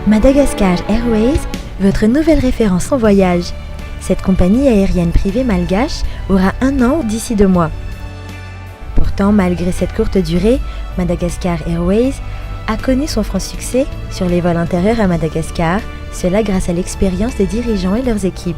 Madagascar Airways, votre nouvelle référence en voyage. Cette compagnie aérienne privée malgache aura 1 an d'ici 2 mois. Pourtant, malgré cette courte durée, Madagascar Airways a connu son franc succès sur les vols intérieurs à Madagascar, cela grâce à l'expérience des dirigeants et leurs équipes.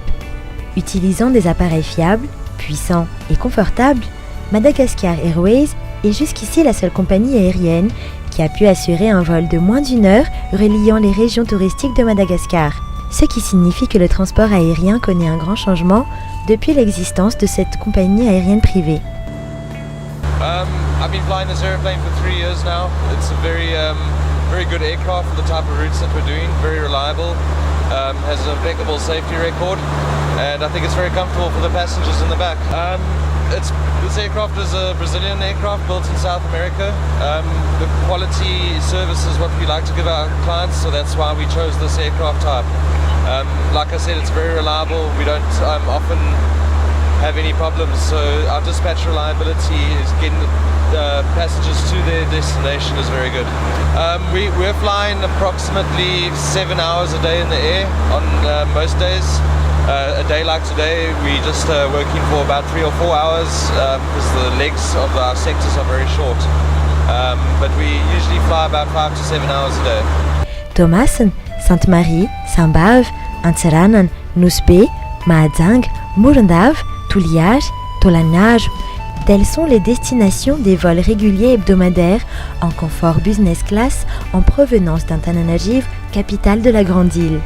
Utilisant des appareils fiables, puissants et confortables, Madagascar Airways est jusqu'ici la seule compagnie aérienne qui a pu assurer un vol de moins d'1 heure reliant les régions touristiques de Madagascar, ce qui signifie que le transport aérien connaît un grand changement depuis l'existence de cette compagnie aérienne privée. I've been flying this airplane for 3 years now. It's a very good aircraft for the type of routes that we're doing, very reliable, has an impeccable safety record, and I think it's very comfortable for the passengers in the back. This aircraft is a Brazilian aircraft built in South America. The quality service is what we like to give our clients, so that's why we chose this aircraft type. Like I said, it's very reliable. We don't often have any problems, so our dispatch reliability is getting passengers to their destination is very good. We're flying approximately 7 hours a day in the air on most days. A day like today, we just working for about 3 or 4 hours because the legs of our sectors are very short. But we usually fly about 5 to 7 hours a day. Thomassen, Sainte-Marie, Sambave, Antsiranan, Nouspe, Mahajanga, Morondava, Toliara, Tolanaro. Telles sont les destinations des vols réguliers hebdomadaires en confort business class en provenance d'Antananarivo, capitale de la Grande Île.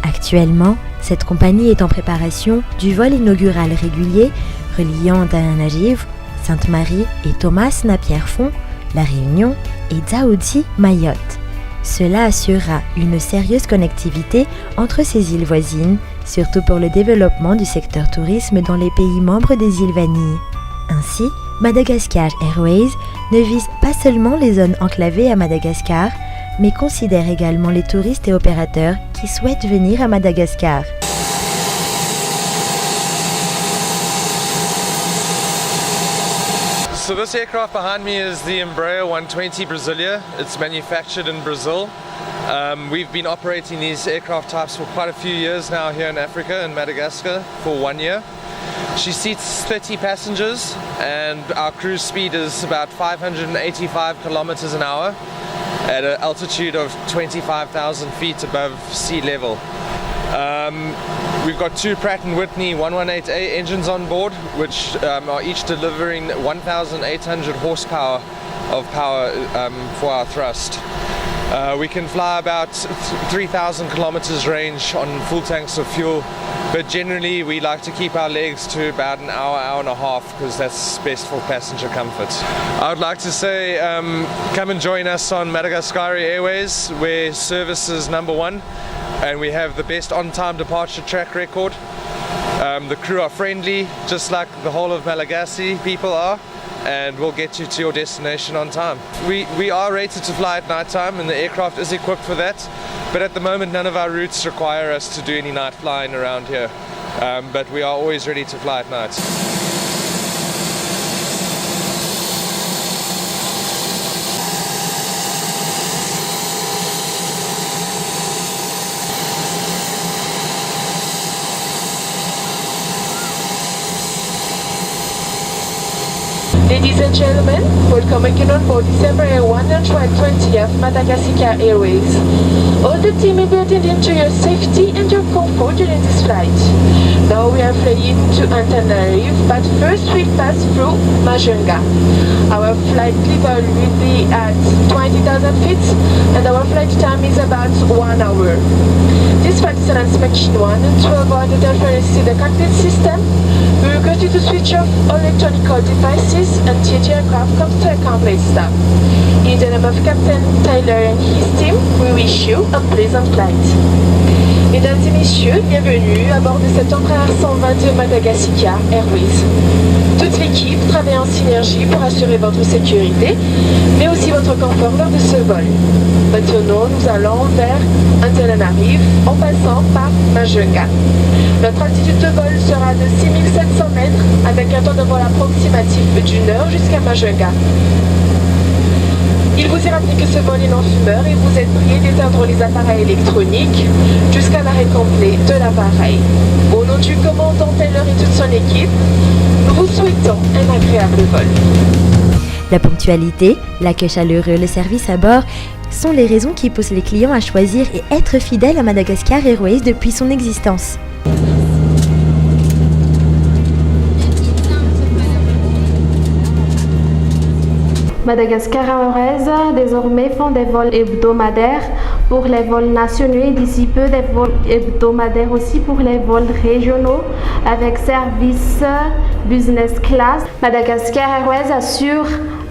Actuellement, cette compagnie est en préparation du vol inaugural régulier reliant Antananarivo, Sainte-Marie et Thomassen à Pierrefonds, La Réunion et Dzaoudzi, Mayotte. Cela assurera une sérieuse connectivité entre ces îles voisines, surtout pour le développement du secteur tourisme dans les pays membres des îles Vanille. Ainsi, Madagascar Airways ne vise pas seulement les zones enclavées à Madagascar, mais considère également les touristes et opérateurs qui souhaitent venir à Madagascar. So this aircraft behind me is the Embraer 120 Brasilia. It's manufactured in Brazil. We've been operating these aircraft types for quite a few years now here in Africa and Madagascar for 1 year. She seats 30 passengers and our cruise speed is about 585 kilometers an hour at an altitude of 25,000 feet above sea level. We've got 2 Pratt & Whitney 118A engines on board, which are each delivering 1,800 horsepower of power for our thrust. We can fly about 3,000 kilometers range on full tanks of fuel, but generally we like to keep our legs to about an hour and a half because that's best for passenger comfort. I would like to say come and join us on Madagascar Airways, where service is #1 and we have the best on-time departure track record. The crew are friendly, just like the whole of Malagasy people are, and we'll get you to your destination on time. We are rated to fly at night time and the aircraft is equipped for that, but at the moment none of our routes require us to do any night flying around here, but we are always ready to fly at night. Ladies and gentlemen, welcome again on board December 120th Madagascar Airways. All the team will be attending to your safety and your comfort during this flight. Now we are flying to Antananarivo, but first we'll pass through Majunga. Our flight level will be at 20,000 feet and our flight time is about 1 hour. This flight is an inspection one, and to avoid interference in the cockpit system, we request you to switch off all electronic devices until the aircraft comes to a complete stop. In the name of Captain Tyler and his team, we wish you a pleasant flight. Mesdames et messieurs, bienvenue à bord de cet Embraer 122 Madagascar Airways. Toute l'équipe travaille en synergie pour assurer votre sécurité, mais aussi votre confort lors de ce vol. Maintenant, nous allons vers Antananarivo en passant par Majunga. Notre altitude de vol sera de 6700 mètres avec un temps de vol approximatif d'1 heure jusqu'à Majunga. Il vous est rappelé que ce vol est non-fumeur et vous êtes prié d'éteindre les appareils électroniques jusqu'à l'arrêt complet de l'appareil. Au nom du commandant Taylor et toute son équipe, nous vous souhaitons un agréable vol. La ponctualité, l'accueil chaleureux, le service à bord sont les raisons qui poussent les clients à choisir et être fidèles à Madagascar Airways depuis son existence. Madagascar Airways désormais font des vols hebdomadaires pour les vols nationaux et d'ici peu des vols hebdomadaires aussi pour les vols régionaux avec service business class. Madagascar Airways assure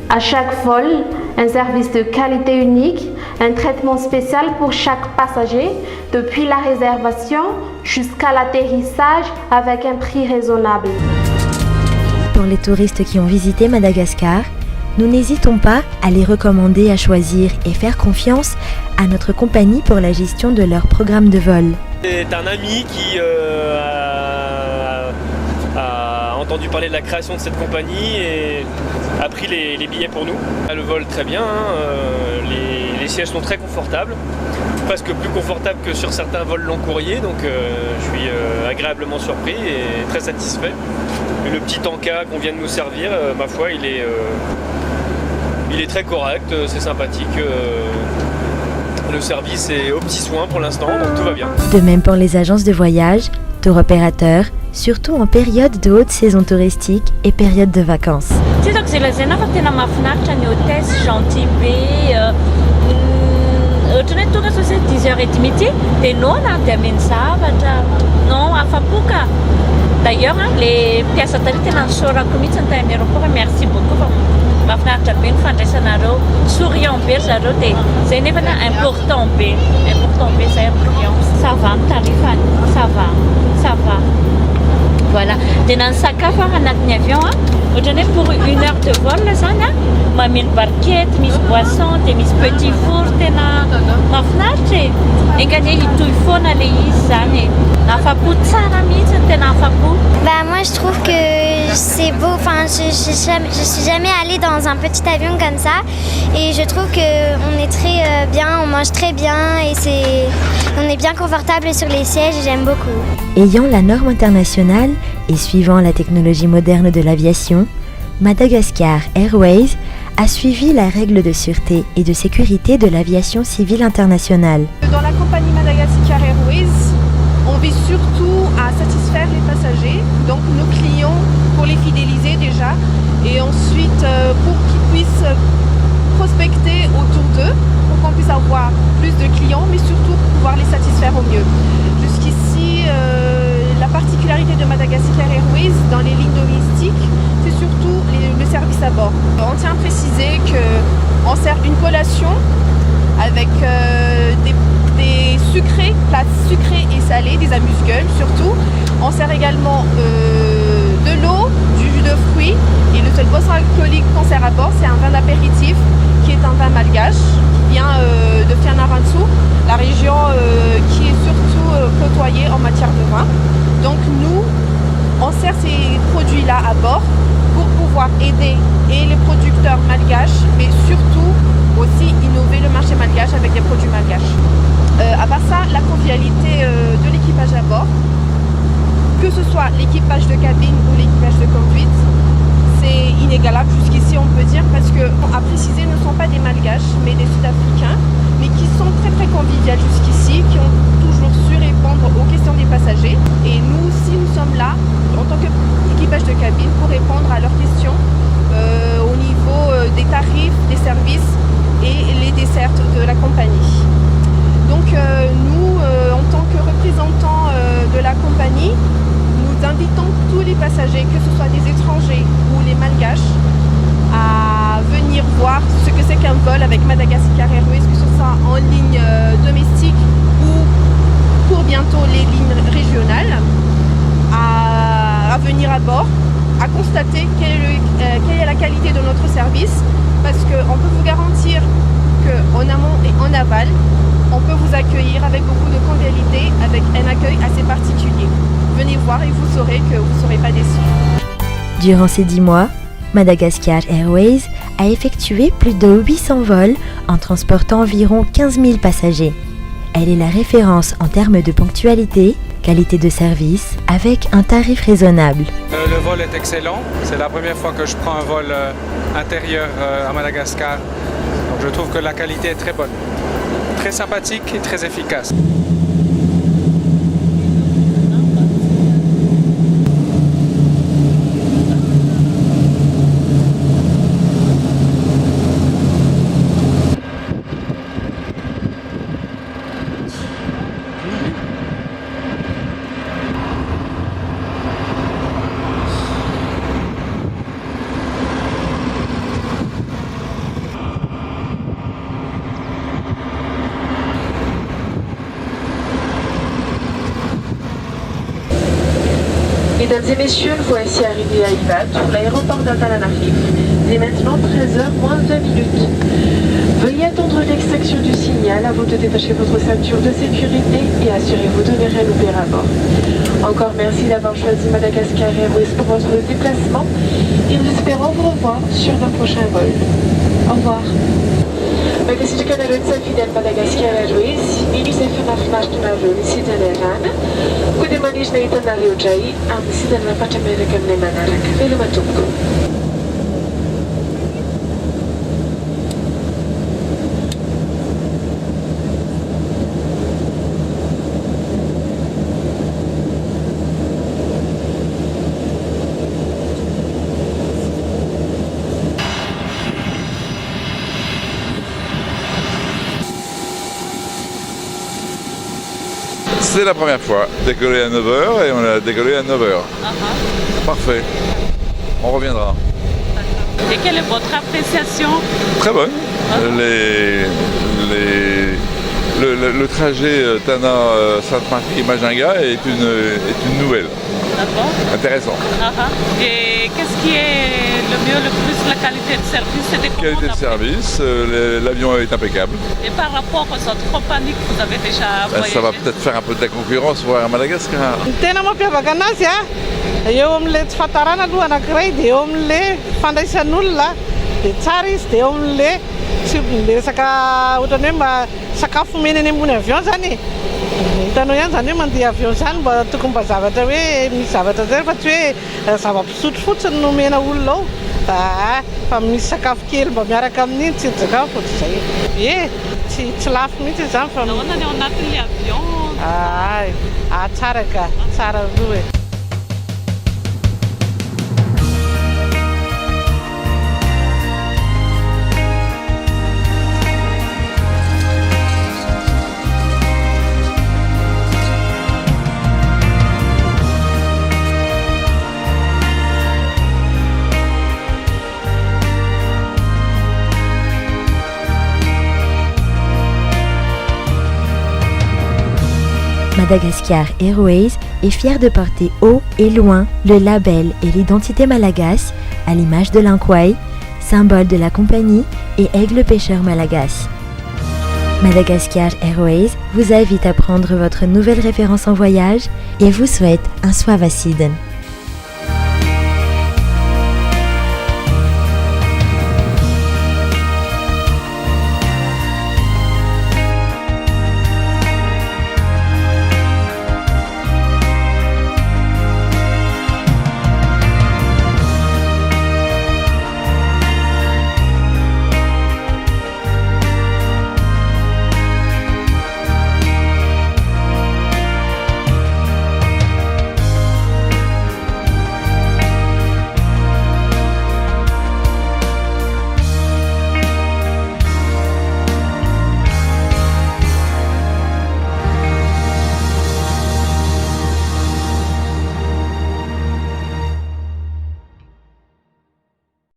à chaque vol un service de qualité unique, un traitement spécial pour chaque passager, depuis la réservation jusqu'à l'atterrissage avec un prix raisonnable. Pour les touristes qui ont visité Madagascar, nous n'hésitons pas à les recommander à choisir et faire confiance à notre compagnie pour la gestion de leur programme de vol. C'est un ami qui a entendu parler de la création de cette compagnie et a pris les billets pour nous. Le vol très bien, les sièges sont très confortables, presque plus confortables que sur certains vols long courrier, donc je suis agréablement surpris et très satisfait. Et le petit tanka qu'on vient de nous servir, ma foi, il est très correct, c'est sympathique. Le service est aux petits soins pour l'instant, donc tout va bien. De même pour les agences de voyage, tour opérateurs, surtout en période de haute saison touristique et période de vacances. Ohatran'ny hoe tonga sao 10h30 midi dia nona dia ameny zavatra non afapoka. D'ailleurs les mpiasa taloha tena nisaorako mihitsy ny tamin'ny aéroport merci beaucoup fa mahafinaritra be ny fandraisanareo, souriant be zareo dia zay nefa important be zay amin'ny client. Ça va ny tarifany, ça va. Voilà. Dia na ny sakafo anatin'ny avion ohatran'ny hoe pour 1 heure de vol zany mameno barquette, misy boisson, dia misy petit four, tena mahafinaritra e. Engany hitohy foana le izy zany e. Afapo tsara mihitsy ny tena afapo. Bah moi je trouve que c'est beau, enfin je suis jamais allée dans un petit avion comme ça et je trouve qu'on est très bien, on mange très bien et on est bien confortable sur les sièges et j'aime beaucoup. Ayant la norme internationale et suivant la technologie moderne de l'aviation, Madagascar Airways a suivi la règle de sûreté et de sécurité de l'aviation civile internationale. Dans la compagnie Madagascar Airways, on vise surtout à satisfaire les passagers, donc nos clients, pour les fidéliser déjà, et ensuite pour qu'ils puissent prospecter autour d'eux, pour qu'on puisse avoir plus de clients, mais surtout pour pouvoir les satisfaire au mieux. Jusqu'ici, la particularité de Madagascar Airways dans les lignes domestiques, c'est surtout le service à bord. On tient à préciser qu'on sert une collation avec des sucrés, plats sucrés et salés, des amuse-gueules surtout. On sert également de l'eau, du jus de fruits et le seul boisson alcoolique qu'on sert à bord, c'est un vin d'apéritif qui est un vin malgache qui vient de Fianarantsoa, la région qui est surtout côtoyée en matière de vin. Donc nous, on sert ces produits-là à bord pour pouvoir aider et les producteurs malgaches, mais surtout aussi innover le marché malgache avec des produits malgaches. À part ça, la convivialité de l'équipage à bord, que ce soit l'équipage de cabine ou l'équipage de conduite, c'est inégalable jusqu'ici on peut dire parce que, à préciser, ne sont pas des malgaches mais des sud-africains, mais qui sont très très conviviales jusqu'ici, qui ont toujours su répondre aux questions des passagers. Et nous aussi nous sommes là en tant qu'équipage de cabine pour répondre à leurs questions au niveau des tarifs, des services et les dessertes de la compagnie. Donc nous, en tant que représentants de la compagnie, nous invitons tous les passagers, que ce soit des étrangers ou les malgaches, à venir voir ce que c'est qu'un vol avec Madagascar Airways, que ce soit en ligne domestique ou pour bientôt les lignes régionales, à venir à bord, à constater quelle est la qualité de notre service, parce qu'on peut vous garantir qu'en amont et en aval, on peut vous accueillir avec beaucoup de convivialité, avec un accueil assez particulier. Venez voir et vous saurez que vous ne serez pas déçus. Durant ces 10 mois, Madagascar Airways a effectué plus de 800 vols en transportant environ 15 000 passagers. Elle est la référence en termes de ponctualité, qualité de service, avec un tarif raisonnable. Le vol est excellent. C'est la première fois que je prends un vol intérieur à Madagascar. Donc je trouve que la qualité est très bonne. Très sympathique et très efficace. Mesdames et messieurs, nous voici arrivés à Ivat, l'aéroport d'Antananarivo. Il est maintenant 13h moins 2 minutes. Veuillez attendre l'extraction du signal avant de détacher votre ceinture de sécurité et assurez-vous de ne rien louper à bord. Encore merci d'avoir choisi Madagascar Airways pour votre déplacement et nous espérons vous revoir sur nos prochains vols. Au revoir. Magasitika nareo fidèle Madagascar Airways, iny izay finafinaritranareo ny sidanarana, koa dia maniry na hitanareo indray amin'ny sidana fatra miaraka aminay manaraka. Veloma tompoko. C'est la première fois, décollé à 9h et on a décollé à 9h. Parfait, on reviendra. Et quelle est votre appréciation? Très bonne. Le trajet Tana-Sainte-Marie-Majinga est une nouvelle. D'accord. Intéressant. Et qu'est-ce qui est le mieux, le plus, la qualité de service? C'était comment? Qualité de service, l'avion est impeccable. Et par rapport aux autres compagnies que vous avez déjà voyagé? Ça va peut-être faire un peu de la concurrence pour Air Madagascar. Tena mampiavaka anazy eo amin'le tsy fahatarana aloha anankiray dia eo amin'le fandraisan'olona dia tsara izy dia eo amin'le tsy resaka ohatrany hoe sakafo mena any ambony avion zany. Hitanao ihany zany hoe mandeha avion zany mba tokony mba zavatra hoe misy zavatra zay fa tsy hoe zava-pisotro fotsiny no mena olona ao. Fa misy sakafo kely mba miaraka amin'iny tsy sakafo ohatr'izay. Tsy lafo mihitsy zany fa nahoana ny ao anatin'le avion? Tsara ka, tsara aloha e. Madagascar Airways est fier de porter haut et loin le label et l'identité malagasy à l'image de l'Ankway, symbole de la compagnie et aigle pêcheur malagasy. Madagascar Airways vous invite à prendre votre nouvelle référence en voyage et vous souhaite un Swavasiden.